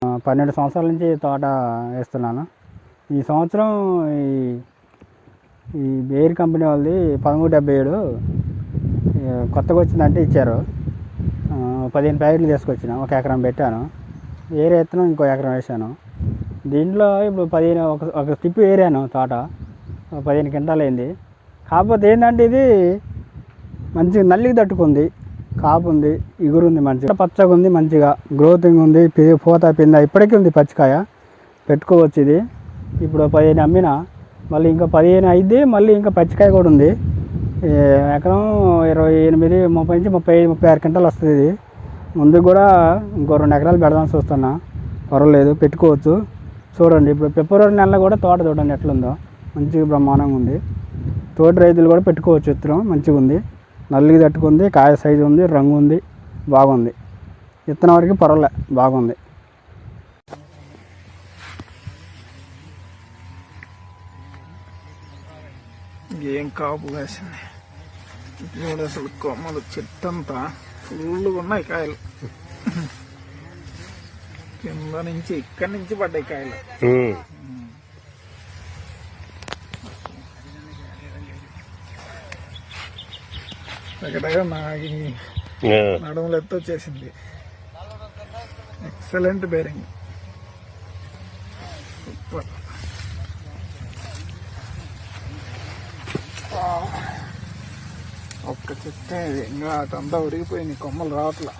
12 సంవత్సరాల నుంచి తోట వేస్తున్నాను. ఈ సంవత్సరం ఈ బేర్ కంపెనీ వాళ్ళది 1377 కొత్తగా వచ్చిందంటే ఇచ్చారు. 15 ప్యాకెట్లు తీసుకొచ్చిన, 1 ఎకరం పెట్టాను. వేరే ఎత్తున ఇంకో ఎకరం వేసాను. దీంట్లో ఇప్పుడు 15 ఒక స్టిప్ వేరాను. తోట 15 క్వింటాలు అయింది. కాకపోతే ఏంటంటే ఇది మంచిగా నల్లికి తట్టుకుంది, కాపు ఉంది, ఇగురుంది, మంచిగా పచ్చగా ఉంది, మంచిగా గ్రోతింగ్ ఉంది, పూత పింద ఇప్పటికీ ఉంది, పచ్చికాయ పెట్టుకోవచ్చు. ఇది ఇప్పుడు 15 అమ్మిన, మళ్ళీ ఇంకా 15 అయింది, మళ్ళీ ఇంకా పచ్చికాయ కూడా ఉంది. ఎకరం 28, 30 నుంచి 36 క్వింటాలు వస్తుంది. ఇది ముందుకు కూడా ఇంకో 2 ఎకరాలు పెడదామని చూస్తున్నా. పర్వాలేదు, పెట్టుకోవచ్చు. చూడండి ఇప్పుడు ఫిబ్రవరి నెలలో కూడా తోట చూడండి ఎట్లుందో, మంచిగా బ్రహ్మాండంగా ఉంది. తోటి రైతులు కూడా పెట్టుకోవచ్చు. విత్తనం మంచిగా ఉంది, నల్లికి తట్టుకుంది, కాయ సైజు ఉంది, రంగు ఉంది, బాగుంది. విత్తనం వరకు పర్వాలే, బాగుంది. ఏం కాపు వేసింది ఇప్పుడు అసలు కొమ్మలు చెట్టంతా ఫుల్గా ఉన్నాయి కాయలు. కింద నుంచి ఇక్కడి నుంచి పడ్డాయి కాయలు. దగ్గర నడుములు ఎత్తు వచ్చేసింది. Excellent bearing, super. ఒక్క చెట్టే ఇంకా అటంతా ఉరిగిపోయింది, కొమ్మలు రావట్లా.